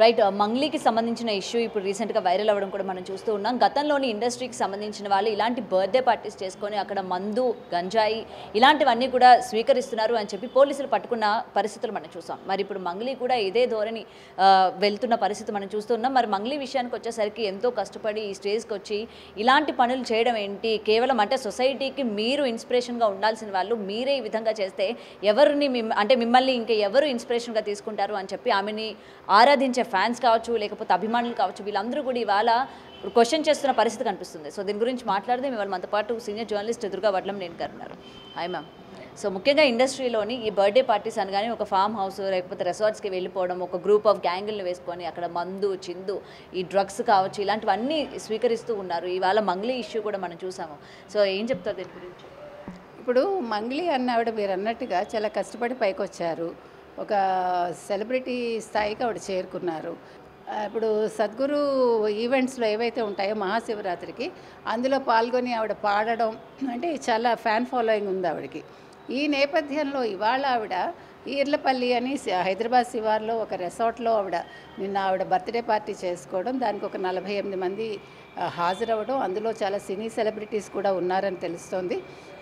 Right. మంగ్లీకి సంబంధించిన issue ఇప్పుడు రీసెంట్‌గా వైరల్ అవ్వడం కూడా మనం చూస్తూ ఉన్నాం. గతంలోని ఇండస్ట్రీకి సంబంధించిన వాళ్ళు ఇలాంటి బర్త్‌డే పార్టీస్ చేసుకొని అక్కడ మందు, గంజాయి ఇలాంటివన్నీ కూడా స్వీకరిస్తున్నారు అని చెప్పి పోలీసులు పట్టుకున్న పరిస్థితులు మనం చూసాం. మరి ఇప్పుడు మంగ్లీ కూడా ఇదే ధోరణి వెళ్తున్న పరిస్థితి మనం చూస్తున్నాం. మరి మంగ్లీ విషయానికి వచ్చేసరికి ఎంతో కష్టపడి ఈ స్టేజ్‌కి వచ్చి ఇలాంటి పనులు చేయడం ఏంటి? కేవలం అంటే సొసైటీకి మీరు ఇన్స్పిరేషన్‌గా ఉండాల్సిన వాళ్ళు మీరే ఈ విధంగా చేస్తే ఎవరిని అంటే మిమ్మల్ని ఇంకా ఎవరు ఇన్స్పిరేషన్‌గా తీసుకుంటారు అని చెప్పి ఆమెని ఆరాధించే ఫ్యాన్స్ కావచ్చు, లేకపోతే అభిమానులు కావచ్చు, వీళ్ళందరూ కూడా ఇవాళ క్వశ్చన్ చేస్తున్న పరిస్థితి కనిపిస్తుంది. సో దీని గురించి మాట్లాడితే ఇవాళ మనతో పాటు సీనియర్ జర్నలిస్ట్ దుర్గా వడ్లంనేని గారు ఉన్నారు. Hi ma'am. సో ముఖ్యంగా ఇండస్ట్రీలోని ఈ బర్త్డే పార్టీస్ అనగానే ఒక ఫామ్ హౌస్ లేకపోతే రిసార్ట్స్కి వెళ్ళిపోవడం, ఒక గ్రూప్ ఆఫ్ గ్యాంగుల్ని వేసుకొని అక్కడ మందు, చిందు, ఈ డ్రగ్స్ కావచ్చు ఇలాంటివన్నీ స్వీకరిస్తూ ఉన్నారు. ఇవాళ మంగ్లీ ఇష్యూ కూడా మనం చూసాము. సో ఏం చెప్తారు దీని గురించి? ఇప్పుడు మంగ్లీ అన్నావిడ మీరు అన్నట్టుగా చాలా కష్టపడి పైకొచ్చారు. ఒక సెలబ్రిటీ స్థాయికి ఆవిడ చేరుకున్నారు. ఇప్పుడు సద్గురు ఈవెంట్స్లో ఏవైతే ఉంటాయో మహాశివరాత్రికి అందులో పాల్గొని ఆవిడ పాడడం అంటే చాలా ఫ్యాన్ ఫాలోయింగ్ ఉంది ఆవిడకి. ఈ నేపథ్యంలో ఇవాళ ఆవిడ ఈర్లపల్లి అని హైదరాబాద్ శివార్లో ఒక రిసార్ట్లో నిన్న ఆవిడ బర్త్డే పార్టీ చేసుకోవడం, దానికి ఒక 48 మంది హాజరవ్వడం, అందులో చాలా సినీ సెలబ్రిటీస్ కూడా ఉన్నారని తెలుస్తోంది.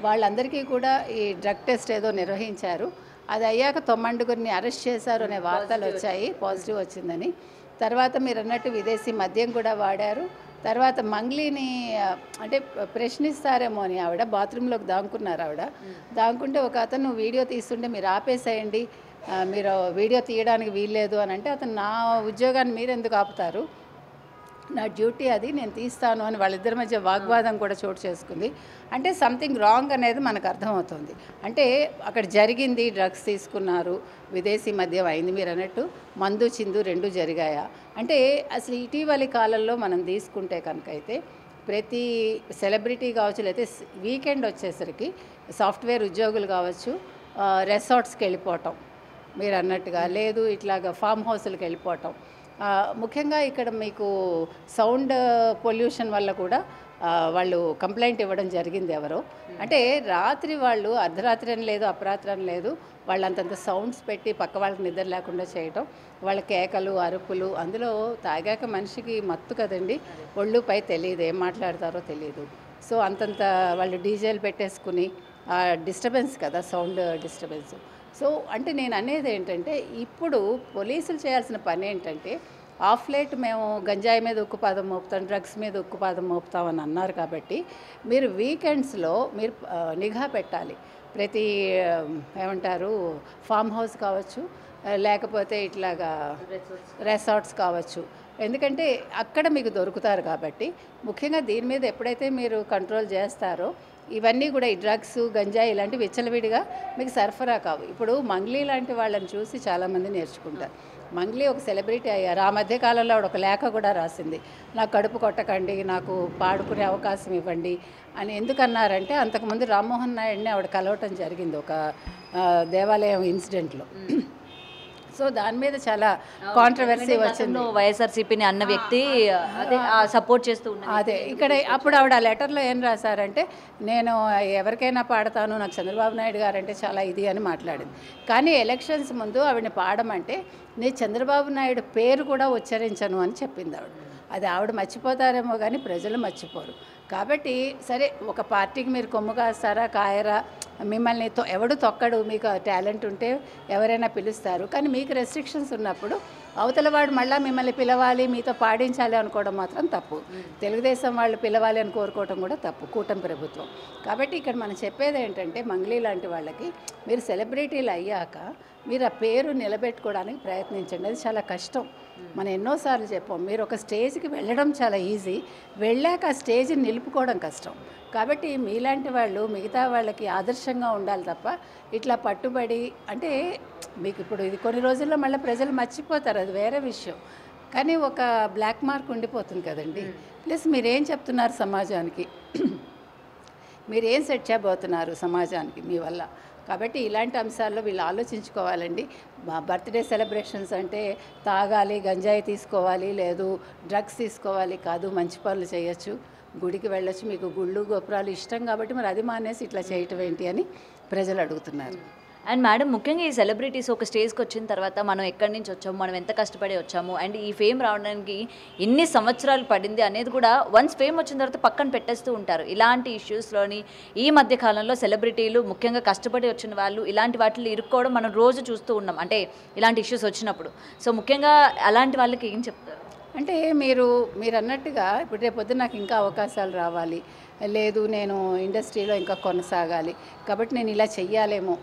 వాళ్ళందరికీ కూడా ఈ డ్రగ్ టెస్ట్ ఏదో నిర్వహించారు. అది అయ్యాక 9 అరెస్ట్ చేశారు అనే వార్తలు వచ్చాయి, పాజిటివ్ వచ్చిందని. తర్వాత మీరు అన్నట్టు విదేశీ మద్యం కూడా వాడారు. తర్వాత మంగ్లీని అంటే ప్రశ్నిస్తారేమో అని ఆవిడ బాత్రూంలోకి దాంకున్నారు. దాంకుంటే ఒక అతను వీడియో తీస్తుంటే మీరు ఆపేసేయండి, మీరు వీడియో తీయడానికి వీల్లేదు అని అంటే, అతను నా ఉద్యోగాన్ని మీరు ఎందుకు ఆపుతారు, నా డ్యూటీ అది, నేను తీస్తాను అని వాళ్ళిద్దరి మధ్య వాగ్వాదం కూడా చోటు చేసుకుంది. అంటే సంథింగ్ రాంగ్ అనేది మనకు అర్థమవుతుంది. అంటే అక్కడ జరిగింది, డ్రగ్స్ తీసుకున్నారు, విదేశీ మద్యం అయింది, మీరు అన్నట్టు మందు చిందు 2 జరిగాయా అంటే అసలు ఇటీవలి కాలంలో మనం తీసుకుంటే కనుక అయితే ప్రతి సెలబ్రిటీ కావచ్చు, లేకపోతే వీకెండ్ వచ్చేసరికి సాఫ్ట్వేర్ ఉద్యోగులు కావచ్చు రిసార్ట్స్కి వెళ్ళిపోవటం, మీరు అన్నట్టుగా లేదు ఇట్లాగా ఫామ్ హౌస్లకు వెళ్ళిపోవటం. ముఖ్యంగా ఇక్కడ మీకు సౌండ్ పొల్యూషన్ వల్ల కూడా వాళ్ళు కంప్లైంట్ ఇవ్వడం జరిగింది ఎవరో. అంటే రాత్రి వాళ్ళు అర్ధరాత్రి అని లేదు, అపరాత్రి అని లేదు, వాళ్ళు అంతంత సౌండ్స్ పెట్టి పక్క వాళ్ళకి నిద్ర లేకుండా చేయటం, వాళ్ళ కేకలు అరుపులు, అందులో తాగాక మనిషికి మత్తు కదండి, ఒళ్ళు పై తెలియదు, ఏం మాట్లాడతారో తెలియదు. సో అంతంత వాళ్ళు డీజేలు పెట్టేసుకుని డిస్టర్బెన్స్ కదా, సౌండ్ డిస్టర్బెన్స్. సో అంటే నేను అనేది ఏంటంటే ఇప్పుడు పోలీసులు చేయాల్సిన పని ఏంటంటే, ఆఫ్ లేట్ మేము గంజాయి మీద ఉక్కుపాదం మోపుతాం, డ్రగ్స్ మీద ఉక్కుపాదం మోపుతామని అన్నారు కాబట్టి మీరు వీకెండ్స్లో మీరు నిఘా పెట్టాలి. ప్రతి ఏమంటారు ఫామ్ హౌస్ కావచ్చు, లేకపోతే ఇట్లాగా రిసార్ట్స్ కావచ్చు, ఎందుకంటే అక్కడ మీకు దొరుకుతారు కాబట్టి. ముఖ్యంగా దీని మీద ఎప్పుడైతే మీరు కంట్రోల్ చేస్తారో ఇవన్నీ కూడా ఈ డ్రగ్స్, గంజాయి ఇలాంటివి విచ్చలవిడిగా మీకు సరఫరా కావు. ఇప్పుడు మంగ్లీ లాంటి వాళ్ళని చూసి చాలామంది నేర్చుకుంటారు. మంగ్లీ ఒక సెలబ్రిటీ అయ్యారు. ఆ మధ్య కాలంలో ఆవిడ ఒక లేఖ కూడా రాసింది, నాకు కడుపు కొట్టకండి, నాకు పాడుకునే అవకాశం ఇవ్వండి అని. ఎందుకన్నారంటే అంతకుముందు రామ్మోహన్ నాయుడిని ఆవిడ కలవటం జరిగింది ఒక దేవాలయం ఇన్సిడెంట్లో. సో దాని మీద చాలా కాంట్రవర్సీ వచ్చింది. వైఎస్ఆర్సీపీని అన్న వ్యక్తి అదే సపోర్ట్ చేస్తూ ఉన్నారు. అదే ఇక్కడ అప్పుడు ఆవిడ ఆ లెటర్లో ఏం రాశారంటే, నేను ఎవరికైనా పాడతాను, నాకు చంద్రబాబు నాయుడు గారు అంటే చాలా ఇది అని మాట్లాడింది. కానీ ఎలక్షన్స్ ముందు ఆవిడని పాడమంటే నేను చంద్రబాబు నాయుడు పేరు కూడా ఉచ్చరించను అని చెప్పింది ఆవిడ. అది ఆవిడ మర్చిపోతారేమో కానీ ప్రజలు మర్చిపోరు. కాబట్టి సరే, ఒక పార్టీకి మీరు కొమ్ము కాస్తారా కాయరా, మిమ్మల్ని ఎవడు తొక్కడు, మీకు టాలెంట్ ఉంటే ఎవరైనా పిలుస్తారు. కానీ మీకు రెస్ట్రిక్షన్స్ ఉన్నప్పుడు అవతల వాడు మళ్ళీ మిమ్మల్ని పిలవాలి, మీతో పాడించాలి అనుకోవడం మాత్రం తప్పు. తెలుగుదేశం వాళ్ళు పిలవాలి అని కోరుకోవడం కూడా తప్పు, కూటమి ప్రభుత్వం. కాబట్టి ఇక్కడ మనం చెప్పేది ఏంటంటే, మంగ్లీ లాంటి వాళ్ళకి మీరు సెలబ్రిటీలు అయ్యాక మీరు ఆ పేరు నిలబెట్టుకోవడానికి ప్రయత్నించండి. అది చాలా కష్టం. మనం ఎన్నోసార్లు చెప్పాం, మీరు ఒక స్టేజ్కి వెళ్ళడం చాలా ఈజీ, వెళ్ళాక ఆ స్టేజ్ని నిలుపుకోవడం కష్టం. కాబట్టి మీలాంటి వాళ్ళు మిగతా వాళ్ళకి ఆదర్శంగా ఉండాలి తప్ప ఇట్లా పట్టుబడి అంటే మీకు ఇప్పుడు ఇది కొన్ని రోజుల్లో మళ్ళీ ప్రజలు మర్చిపోతారు, అది వేరే విషయం. కానీ ఒక బ్లాక్ మార్క్ ఉండిపోతుంది కదండి. ప్లస్ మీరేం చెప్తున్నారు సమాజానికి, మీరేం సెట్ చేయబోతున్నారు సమాజానికి మీ వల్ల. కాబట్టి ఇలాంటి అంశాల్లో వీళ్ళు ఆలోచించుకోవాలండి. బర్త్డే సెలబ్రేషన్స్ అంటే తాగాలి, గంజాయి తీసుకోవాలి, లేదు డ్రగ్స్ తీసుకోవాలి కాదు, మంచి పనులు చేయొచ్చు, గుడికి వెళ్ళొచ్చు. మీకు గుళ్ళు గోపురాలు ఇష్టం కాబట్టి మరి అది మానేసి ఇట్లా చేయటం ఏంటి అని ప్రజలు అడుగుతున్నారు. అండ్ మేడం ముఖ్యంగా ఈ సెలబ్రిటీస్ ఒక స్టేజ్కి వచ్చిన తర్వాత మనం ఎక్కడి నుంచి వచ్చాము, మనం ఎంత కష్టపడి వచ్చాము, అండ్ ఈ ఫేమ్ రావడానికి ఎన్ని సంవత్సరాలు పడింది అనేది కూడా వన్స్ ఫేమ్ వచ్చిన తర్వాత పక్కన పెట్టేస్తూ ఉంటారు. ఇలాంటి ఇష్యూస్లోని ఈ మధ్య కాలంలో సెలబ్రిటీలు ముఖ్యంగా కష్టపడి వచ్చిన వాళ్ళు ఇలాంటి వాటిలో ఇరుక్కోవడం మనం రోజు చూస్తూ ఉన్నాం, అంటే ఇలాంటి ఇష్యూస్ వచ్చినప్పుడు. సో ముఖ్యంగా అలాంటి వాళ్ళకి ఏం చెప్తారు? అంటే మీరు అన్నట్టుగా ఇప్పుడు రేపు పొద్దున్న నాకు ఇంకా అవకాశాలు రావాలి, లేదు నేను ఇండస్ట్రీలో ఇంకా కొనసాగాలి, కాబట్టి నేను ఇలా చెయ్యాలేమో,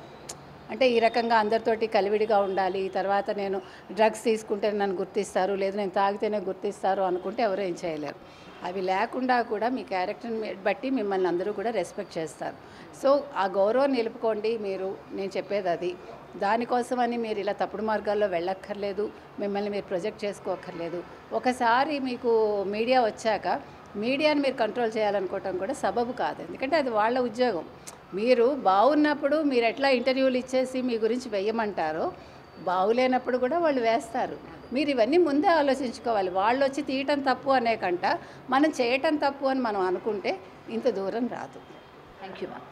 అంటే ఈ రకంగా అందరితోటి కలివిడిగా ఉండాలి, తర్వాత నేను డ్రగ్స్ తీసుకుంటే నన్ను గుర్తిస్తారు, లేదు నేను తాగితేనే గుర్తిస్తారు అనుకుంటే ఎవరు ఏం చేయలేరు. అవి లేకుండా కూడా మీ క్యారెక్టర్ని బట్టి మిమ్మల్ని అందరూ కూడా రెస్పెక్ట్ చేస్తారు. సో ఆ గౌరవం నిలుపుకోండి. నేను చెప్పేది అది. దానికోసమని మీరు ఇలా తప్పుడు మార్గాల్లో వెళ్ళక్కర్లేదు, మిమ్మల్ని మీరు ప్రొజెక్ట్ చేసుకోక్కర్లేదు. ఒకసారి మీకు మీడియా వచ్చాక మీడియాని మీరు కంట్రోల్ చేయాలనుకోవటం కూడా సబబు కాదు, ఎందుకంటే అది వాళ్ళ ఉద్యోగం. మీరు బాగున్నప్పుడు మీరు ఎట్లా ఇంటర్వ్యూలు ఇచ్చేసి మీ గురించి వెయ్యమంటారో, బాగులేనప్పుడు కూడా వాళ్ళు వేస్తారు. మీరు ఇవన్నీ ముందే ఆలోచించుకోవాలి. వాళ్ళు వచ్చి తీయటం తప్పు అనే కంట మనం చేయటం తప్పు అని మనం అనుకుంటే ఇంత దూరం రాదు. Thank you ma'am.